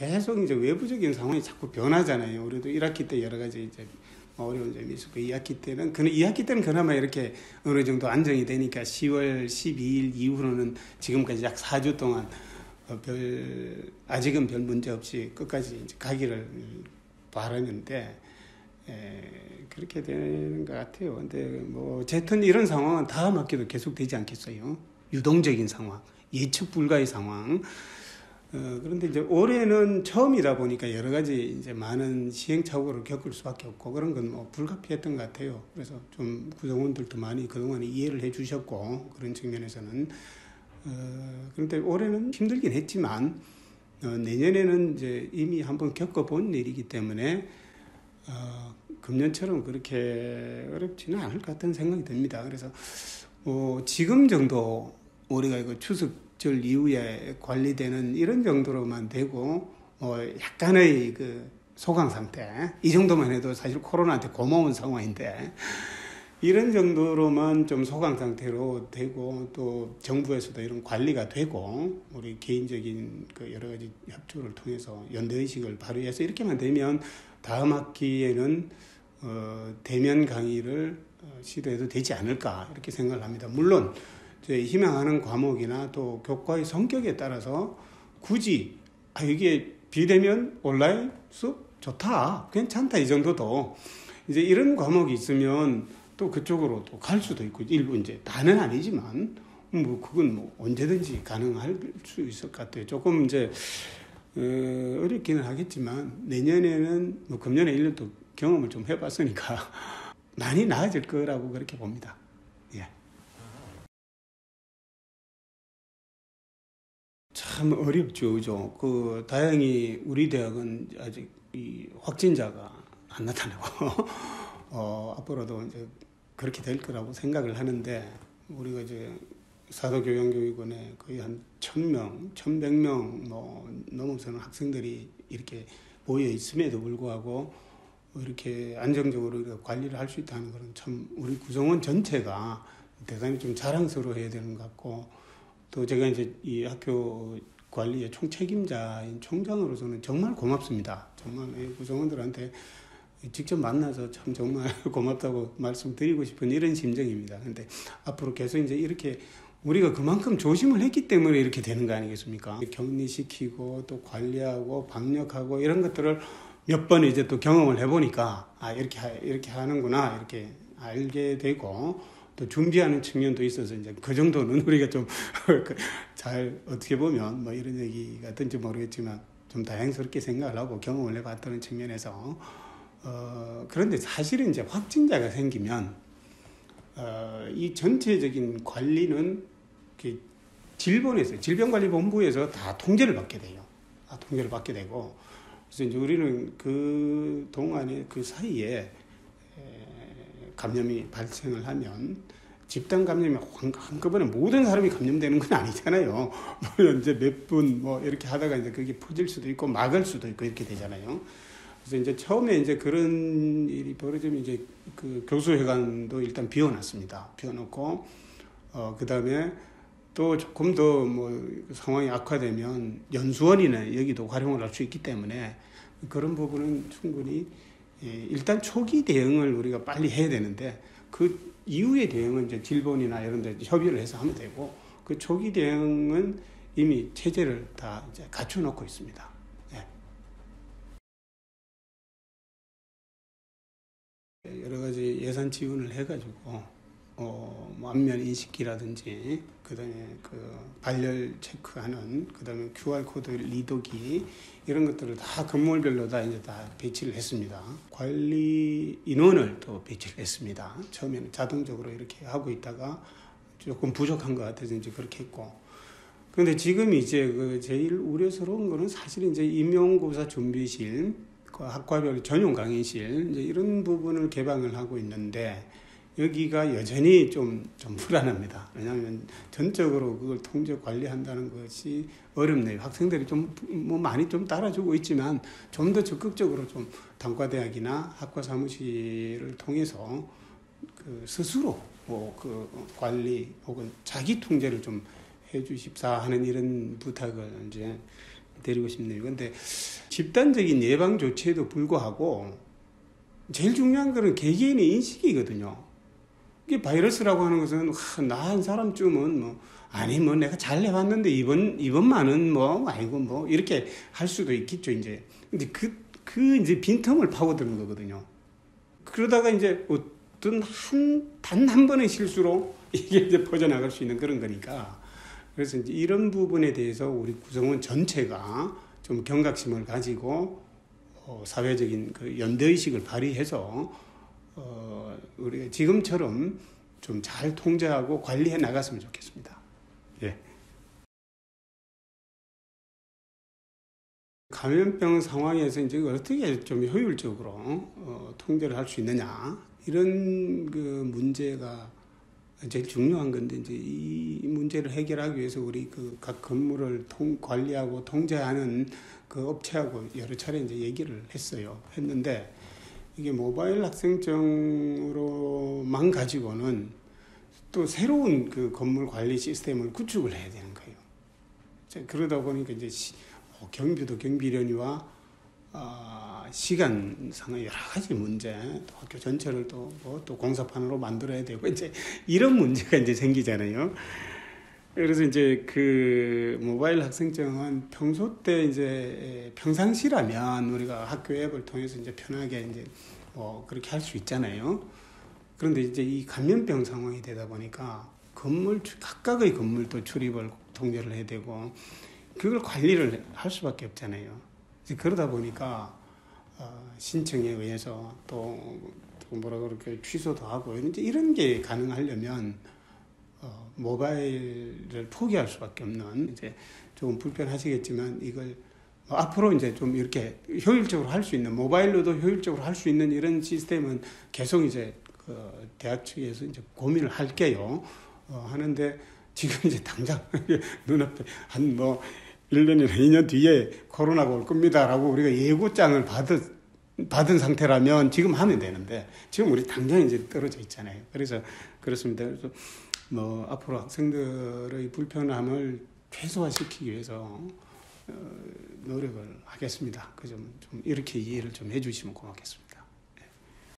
계속 이제 외부적인 상황이 자꾸 변하잖아요. 우리도 1학기 때 여러 가지 이제 어려운 점이 있었고 2학기 때는 그나마 이렇게 어느 정도 안정이 되니까 10월 12일 이후로는 지금까지 약 4주 동안 아직은 별 문제 없이 끝까지 이제 가기를 바라는데 그렇게 되는 것 같아요. 근데 뭐 어쨌든 이런 상황은 다음 학기도 계속 되지 않겠어요. 유동적인 상황, 예측 불가의 상황. 그런데 이제 올해는 처음이다 보니까 여러 가지 이제 많은 시행착오를 겪을 수밖에 없고 그런 건 뭐 불가피했던 것 같아요. 그래서 좀 구성원들도 많이 그동안에 이해를 해 주셨고 그런 측면에서는 그런데 올해는 힘들긴 했지만 내년에는 이제 이미 한번 겪어본 일이기 때문에 금년처럼 그렇게 어렵지는 않을 것 같다는 생각이 듭니다. 그래서 지금 정도 우리가 이거 추석절 이후에 관리되는 이런 정도로만 되고 약간의 그 소강 상태 이 정도만 해도 사실 코로나한테 고마운 상황인데 이런 정도로만 좀 소강 상태로 되고 또 정부에서도 이런 관리가 되고 우리 개인적인 그 여러 가지 협조를 통해서 연대의식을 발휘해서 이렇게만 되면 다음 학기에는 대면 강의를 시도해도 되지 않을까 이렇게 생각을 합니다. 물론 희망하는 과목이나 또 교과의 성격에 따라서 굳이 이게 비대면 온라인 수업 좋다 괜찮다 이 정도도 이제 이런 과목이 있으면 또 그쪽으로 또 갈 수도 있고 일부 이제 다는 아니지만 뭐 그건 뭐 언제든지 가능할 수 있을 것 같아요. 조금 이제 어렵기는 하겠지만 내년에는 뭐 금년에 1년 또 경험을 좀 해봤으니까 많이 나아질 거라고 그렇게 봅니다. 예. 참 어렵죠, 그죠? 다행히 우리 대학은 아직 이 확진자가 안 나타나고 앞으로도 이제 그렇게 될 거라고 생각을 하는데 우리가 이제 사도교양교육원에 거의 한 1,000명, 1,100명 넘어서는 학생들이 이렇게 모여 있음에도 불구하고 이렇게 안정적으로 우리가 관리를 할 수 있다는 것은 참 우리 구성원 전체가 대단히 좀 자랑스러워해야 되는 것 같고 또 제가 이제 이 학교 관리의 총책임자인 총장으로서는 정말 고맙습니다. 정말 구성원들한테 직접 만나서 참 정말 고맙다고 말씀드리고 싶은 이런 심정입니다. 근데 앞으로 계속 이제 이렇게 우리가 그만큼 조심을 했기 때문에 이렇게 되는 거 아니겠습니까? 격리시키고 또 관리하고 방역하고 이런 것들을 몇 번 이제 또 경험을 해보니까 이렇게 하는구나 이렇게 알게 되고 또 준비하는 측면도 있어서 이제 그 정도는 우리가 좀 잘 어떻게 보면 뭐 이런 얘기 같은지 모르겠지만 좀 다행스럽게 생각을 하고 경험을 해봤다는 측면에서 그런데 사실은 이제 확진자가 생기면 이 전체적인 관리는 질본에서 질병관리본부에서 다 통제를 받게 돼요. 통제를 받게 되고 그래서 이제 우리는 그 동안에 그 사이에 감염이 발생을 하면 집단 감염이 한꺼번에 모든 사람이 감염되는 건 아니잖아요. 물론 이제 몇 분 이렇게 하다가 이제 그게 퍼질 수도 있고 막을 수도 있고 이렇게 되잖아요. 그래서 이제 처음에 이제 그런 일이 벌어지면 이제 그 교수회관도 일단 비워놨습니다. 비워놓고 그 다음에 또 조금 더 상황이 악화되면 연수원이나 여기도 활용을 할 수 있기 때문에 그런 부분은 충분히 일단 초기 대응을 우리가 빨리 해야 되는데 그 이후의 대응은 이제 질본이나 이런 데 협의를 해서 하면 되고 그 초기 대응은 이미 체제를 다 이제 갖춰놓고 있습니다. 여러 가지 예산 지원을 해가지고 안면 인식기라든지 그다음에 그 발열 체크하는 그다음에 QR 코드 리더기 이런 것들을 다 건물별로 다 이제 다 배치를 했습니다. 관리 인원을 또 배치를 했습니다. 처음에는 자동적으로 이렇게 하고 있다가 조금 부족한 것 같아서 이제 그렇게 했고. 그런데 지금 이제 그 제일 우려스러운 거는 사실 이제 임용고사 준비실, 그 학과별 전용 강의실 이제 이런 부분을 개방을 하고 있는데. 여기가 여전히 좀 불안합니다. 왜냐하면 전적으로 그걸 통제 관리한다는 것이 어렵네요. 학생들이 많이 좀 따라주고 있지만 좀 더 적극적으로 좀 단과대학이나 학과 사무실을 통해서 스스로 그 관리 혹은 자기 통제를 좀 해주십사 하는 이런 부탁을 이제 드리고 싶네요. 근데 집단적인 예방 조치에도 불구하고 제일 중요한 거는 개개인의 인식이거든요. 이게 바이러스라고 하는 것은 나 한 사람쯤은 뭐 아니 뭐 내가 잘 해봤는데 이번만은 뭐 아이고 뭐 이렇게 할 수도 있겠죠 이제. 근데 그 이제 빈틈을 파고드는 거거든요. 그러다가 이제 어떤 단 한 번의 실수로 이게 이제 퍼져나갈 수 있는 그런 거니까. 그래서 이제 이런 부분에 대해서 우리 구성원 전체가 좀 경각심을 가지고 사회적인 그 연대의식을 발휘해서 우리가 지금처럼 좀 잘 통제하고 관리해 나갔으면 좋겠습니다. 예. 감염병 상황에서 이제 어떻게 좀 효율적으로 통제를 할 수 있느냐 이런 그 문제가 제일 중요한 건데 이제 이 문제를 해결하기 위해서 우리 그 각 건물을 관리하고 통제하는 그 업체하고 여러 차례 이제 얘기를 했는데 이게 모바일 학생증으로만 가지고는 또 새로운 그 건물 관리 시스템을 구축을 해야 되는 거예요. 그러다 보니까 이제 경비도 경비련이와 시간상의 여러 가지 문제, 또 학교 전체를 또 공사판으로 만들어야 되고 이제 이런 문제가 이제 생기잖아요. 그래서 이제 그 모바일 학생증은 평소 때 이제 평상시라면 우리가 학교 앱을 통해서 이제 편하게 이제 뭐 그렇게 할 수 있잖아요. 그런데 이제 이 감염병 상황이 되다 보니까 각각의 건물도 출입을 통제를 해야 되고 그걸 관리를 할 수밖에 없잖아요. 그러다 보니까 신청에 의해서 또 뭐라 그렇게 취소도 하고 이제 이런 게 가능하려면 모바일을 포기할 수밖에 없는 이제 조금 불편하시겠지만 이걸 앞으로 이제 좀 이렇게 효율적으로 할 수 있는 모바일로도 효율적으로 할 수 있는 이런 시스템은 계속 이제 그 대학 측에서 이제 고민을 할게요. 하는데 지금 이제 당장 눈앞에 한 뭐 1년이나 2년 뒤에 코로나가 올 겁니다라고 우리가 예고장을 받은 상태라면 지금 하면 되는데 지금 우리 당장 이제 떨어져 있잖아요. 그래서 그렇습니다. 그래서 뭐 앞으로 학생들의 불편함을 최소화시키기 위해서 노력을 하겠습니다. 그 점 좀 이렇게 이해를 좀 해주시면 고맙겠습니다.